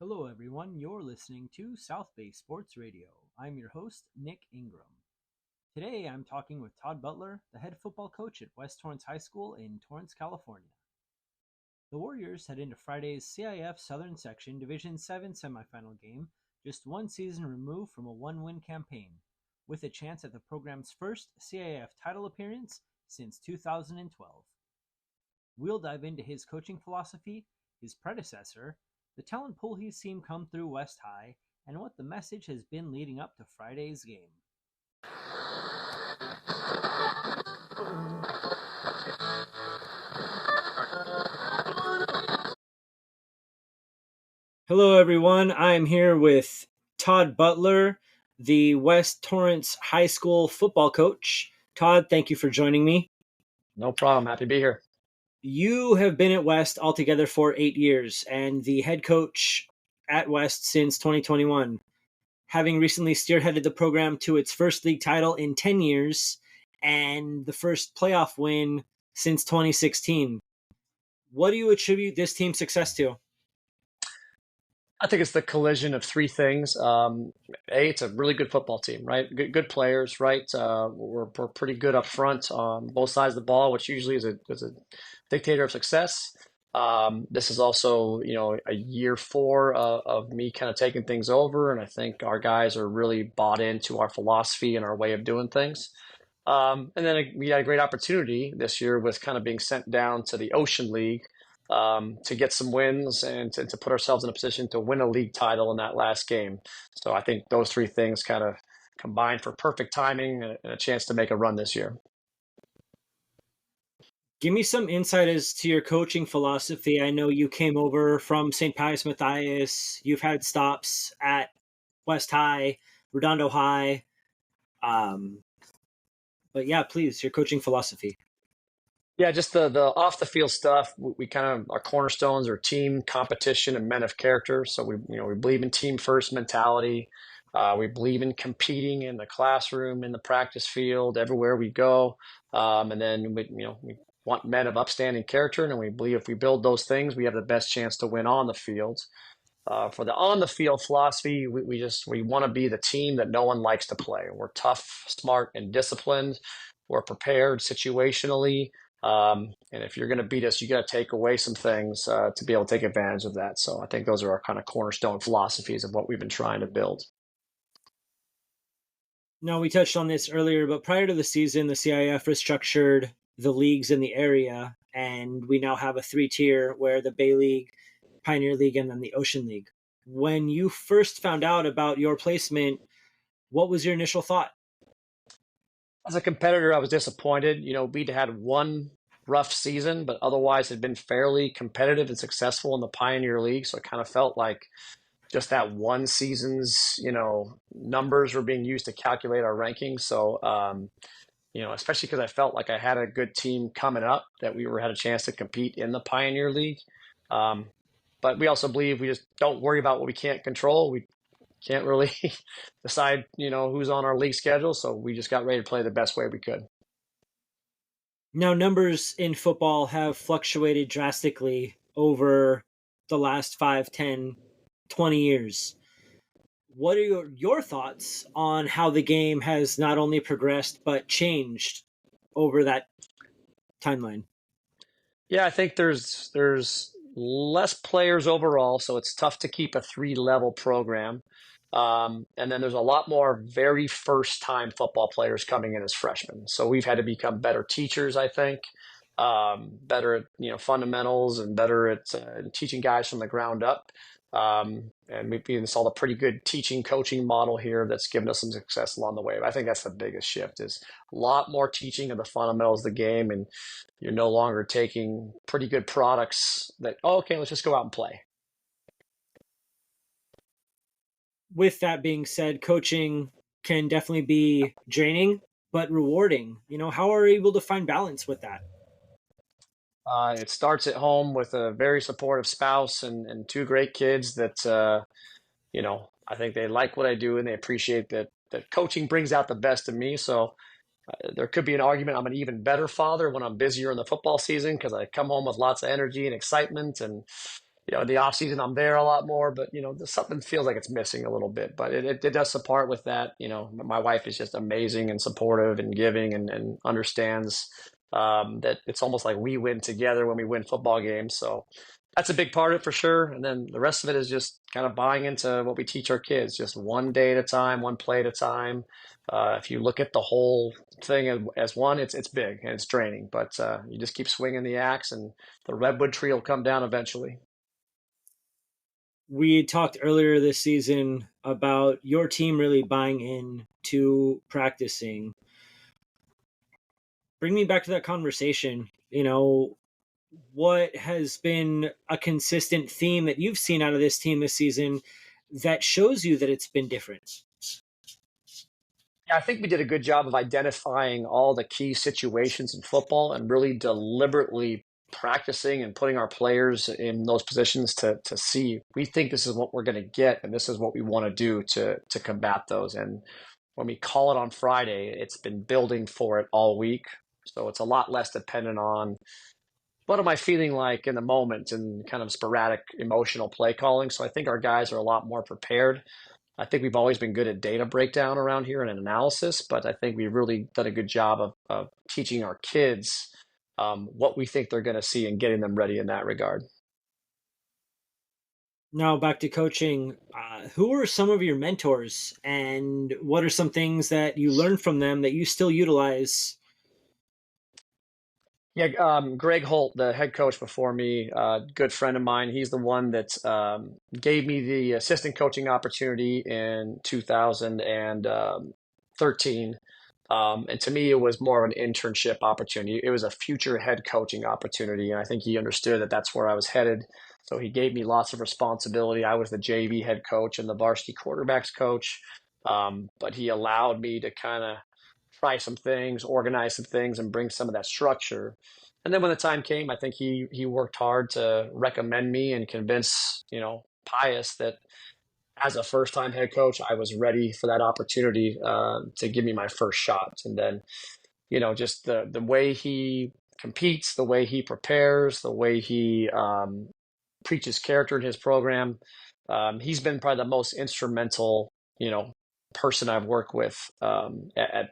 Hello, everyone. You're listening to South Bay Sports Radio. I'm your host, Nick Ingram. Today, I'm talking with Todd Butler, the head football coach at West Torrance High School in Torrance, California. The Warriors head into Friday's CIF Southern Section Division 7 semifinal game, just one season removed from a one-win campaign, with a chance at the program's first CIF title appearance since 2012. We'll dive into his coaching philosophy, his predecessor, the talent pool he's seen come through West High, and what the message has been leading up to Friday's game. Hello, everyone. I'm here with Todd Butler, the West Torrance High School football coach. Todd, thank you for joining me. No problem. Happy to be here. You have been at West altogether for 8 years and the head coach at West since 2021, having recently spearheaded the program to its first league title in 10 years and the first playoff win since 2016. What do you attribute this team's success to? I think it's the collision of three things. It's a really good football team, right? Good players, right? We're pretty good up front on both sides of the ball, which usually is a dictator of success. This is also, a year four of me kind of taking things over, and I think our guys are really bought into our philosophy and our way of doing things. And then we had a great opportunity this year with kind of being sent down to the Ocean League to get some wins and to put ourselves in a position to win a league title in that last game. So I think those three things kind of combined for perfect timing and a chance to make a run this year. Give me some insight as to your coaching philosophy. I know you came over from St. Pius Matthias. You've had stops at West High, Redondo High. But yeah, please, your coaching philosophy. Yeah, just the off the field stuff. We kind of our cornerstones are team, competition, and men of character. So we believe in team first mentality. We believe in competing in the classroom, in the practice field, everywhere we go. And then we want men of upstanding character, and we believe if we build those things, we have the best chance to win on the field. For the on the field philosophy, we want to be the team that no one likes to play. We're tough, smart, and disciplined. We're prepared situationally. And if you're going to beat us, you got to take away some things to be able to take advantage of that. So I think those are our kind of cornerstone philosophies of what we've been trying to build. No, we touched on this earlier, but prior to the season, the CIF restructured the leagues in the area, and we now have a 3-tier where the Bay League, Pioneer League, and then the Ocean League. When you first found out about your placement, what was your initial thought? As a competitor, I was disappointed. We'd had one rough season, but otherwise had been fairly competitive and successful in the Pioneer League. So it kind of felt like just that one season's, numbers were being used to calculate our rankings. So, especially because I felt like I had a good team coming up that had a chance to compete in the Pioneer League. But we also believe we just don't worry about what we can't control. We can't really decide, who's on our league schedule. So we just got ready to play the best way we could. Now, numbers in football have fluctuated drastically over the last 5, 10, 20 years. What are your thoughts on how the game has not only progressed, but changed over that timeline? Yeah, I think there's less players overall, so it's tough to keep a 3-level program. And then there's a lot more very first time football players coming in as freshmen. So we've had to become better teachers, I think, better at fundamentals and better at teaching guys from the ground up. And we've installed a pretty good teaching coaching model here that's given us some success along the way. But I think that's the biggest shift is a lot more teaching of the fundamentals of the game, and you're no longer taking pretty good products that, okay, let's just go out and play. With that being said, coaching can definitely be draining, but rewarding. How are you able to find balance with that? It starts at home with a very supportive spouse and two great kids that, I think they like what I do and they appreciate that coaching brings out the best in me. So there could be an argument I'm an even better father when I'm busier in the football season because I come home with lots of energy and excitement. And in the off season, I'm there a lot more, but there's something feels like it's missing a little bit, but it does support with that. My wife is just amazing and supportive and giving and understands that it's almost like we win together when we win football games. So that's a big part of it for sure. And then the rest of it is just kind of buying into what we teach our kids, just one day at a time, one play at a time. If you look at the whole thing as one, it's big and it's draining, but you just keep swinging the axe and the redwood tree will come down eventually. We talked earlier this season about your team really buying in to practicing. Bring me back to that conversation. What has been a consistent theme that you've seen out of this team this season that shows you that it's been different? Yeah, I think we did a good job of identifying all the key situations in football and really deliberately practicing and putting our players in those positions to see we think this is what we're going to get and this is what we want to do to combat those. And when we call it on Friday, it's been building for it all week. So it's a lot less dependent on what am I feeling like in the moment and kind of sporadic emotional play calling. So I think our guys are a lot more prepared. I think we've always been good at data breakdown around here and analysis, but I think we've really done a good job of teaching our kids what we think they're going to see and getting them ready in that regard. Now back to coaching. Who are some of your mentors, and what are some things that you learned from them that you still utilize? Yeah, Greg Holt, the head coach before me, good friend of mine. He's the one that gave me the assistant coaching opportunity in 2013. And to me, it was more of an internship opportunity. It was a future head coaching opportunity. And I think he understood that that's where I was headed. So he gave me lots of responsibility. I was the JV head coach and the varsity quarterbacks coach. But he allowed me to kind of try some things, organize some things, and bring some of that structure. And then when the time came, I think he worked hard to recommend me and convince Pius that as a first time head coach, I was ready for that opportunity to give me my first shot. And then just the way he competes, the way he prepares, the way he preaches character in his program. He's been probably the most instrumental, person I've worked with at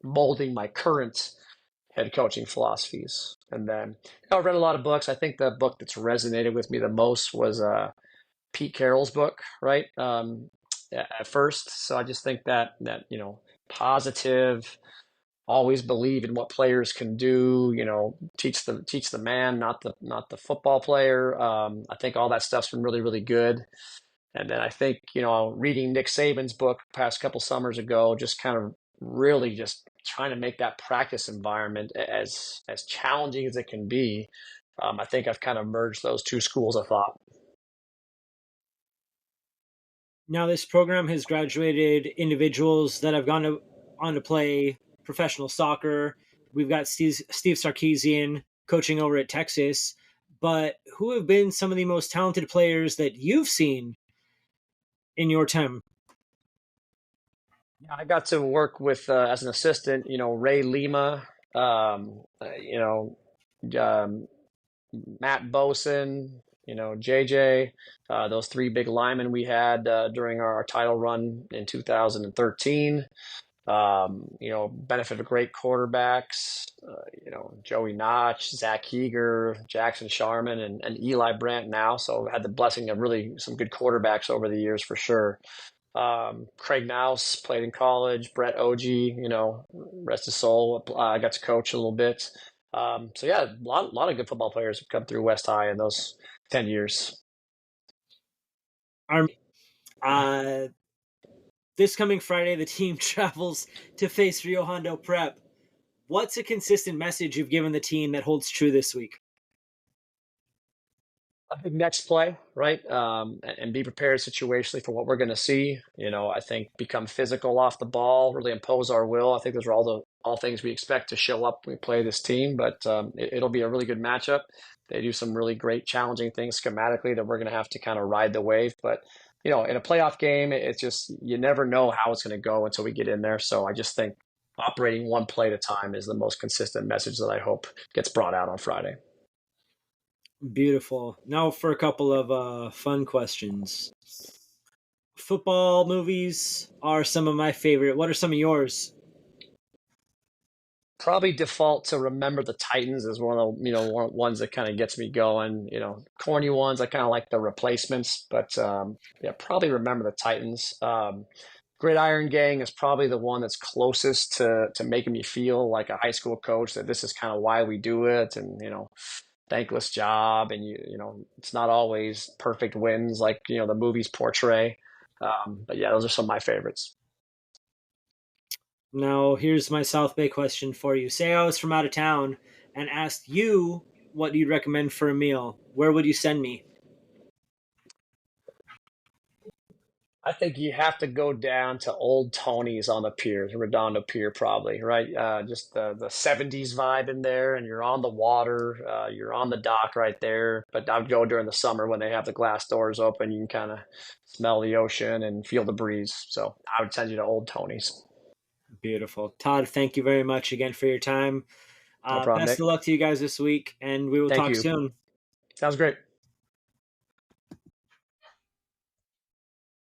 molding my current head coaching philosophies. And then I've read a lot of books. I think the book that's resonated with me the most was Pete Carroll's book, right? At first. So I just think that positive, always believe in what players can do, teach the man, not the football player. I think all that stuff's been really, really good. And then I think, reading Nick Saban's book past couple summers ago, just kind of really just trying to make that practice environment as challenging as it can be. I think I've kind of merged those two schools of thought. Now, this program has graduated individuals that have on to play professional soccer. We've got Steve Sarkisian coaching over at Texas. But who have been some of the most talented players that you've seen in your time? Yeah, I got to work with as an assistant, Ray Lima, um, Matt Boson, JJ, those three big linemen we had during our title run in 2013. Benefit of great quarterbacks, Joey Notch, Zach Heger, Jackson Sharman, and Eli Brandt now. So I had the blessing of really some good quarterbacks over the years for sure. Craig Nouse played in college. Brett Ogie, rest his soul. I got to coach a little bit. So yeah, a lot of good football players have come through West High in those 10 years. Our, uh, this coming Friday, the team travels to face Rio Hondo Prep. What's a consistent message you've given the team that holds true this week? I think next play, right? And be prepared situationally for what we're going to see. I think become physical off the ball, really impose our will. I think those are all things we expect to show up when we play this team. But it'll be a really good matchup. They do some really great, challenging things schematically that we're going to have to kind of ride the wave. But in a playoff game, it's just you never know how it's going to go until we get in there. So I just think operating one play at a time is the most consistent message that I hope gets brought out on Friday. Beautiful. Now for a couple of fun questions. Football movies are some of my favorite. What are some of yours? Probably default to Remember the Titans is one of the ones that kind of gets me going. Corny ones I kind of like the Replacements, but yeah, probably Remember the Titans. Gridiron Gang is probably the one that's closest to making me feel like a high school coach that this is kind of why we do it, and thankless job, and it's not always perfect wins like the movies portray. But yeah, those are some of my favorites. Now, here's my South Bay question for you. Say I was from out of town and asked you what you'd recommend for a meal. Where would you send me? I think you have to go down to Old Tony's on the pier, Redondo Pier, probably, right? Just the '70s vibe in there, and you're on the water, you're on the dock right there. But I would go during the summer when they have the glass doors open. You can kind of smell the ocean and feel the breeze. So I would send you to Old Tony's. Beautiful. Todd, thank you very much again for your time. No problem, Best Nick. of luck to you guys this week, and we will Thank talk you. soon. Sounds great.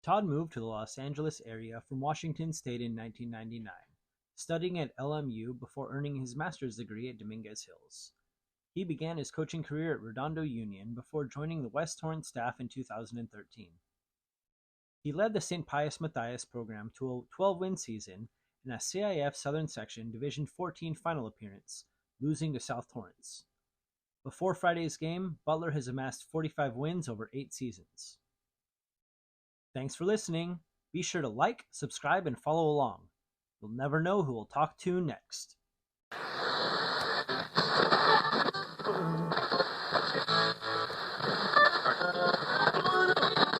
Todd moved to the Los Angeles area from Washington State in 1999, studying at LMU before earning his master's degree at Dominguez Hills. He began his coaching career at Redondo Union before joining the West Torrance staff in 2013. He led the St. Pius Matthias program to a 12-win season and a CIF Southern Section Division 14 final appearance, losing to South Torrance. Before Friday's game, Butler has amassed 45 wins over 8 seasons. Thanks for listening. Be sure to like, subscribe, and follow along. You'll never know who we'll talk to next.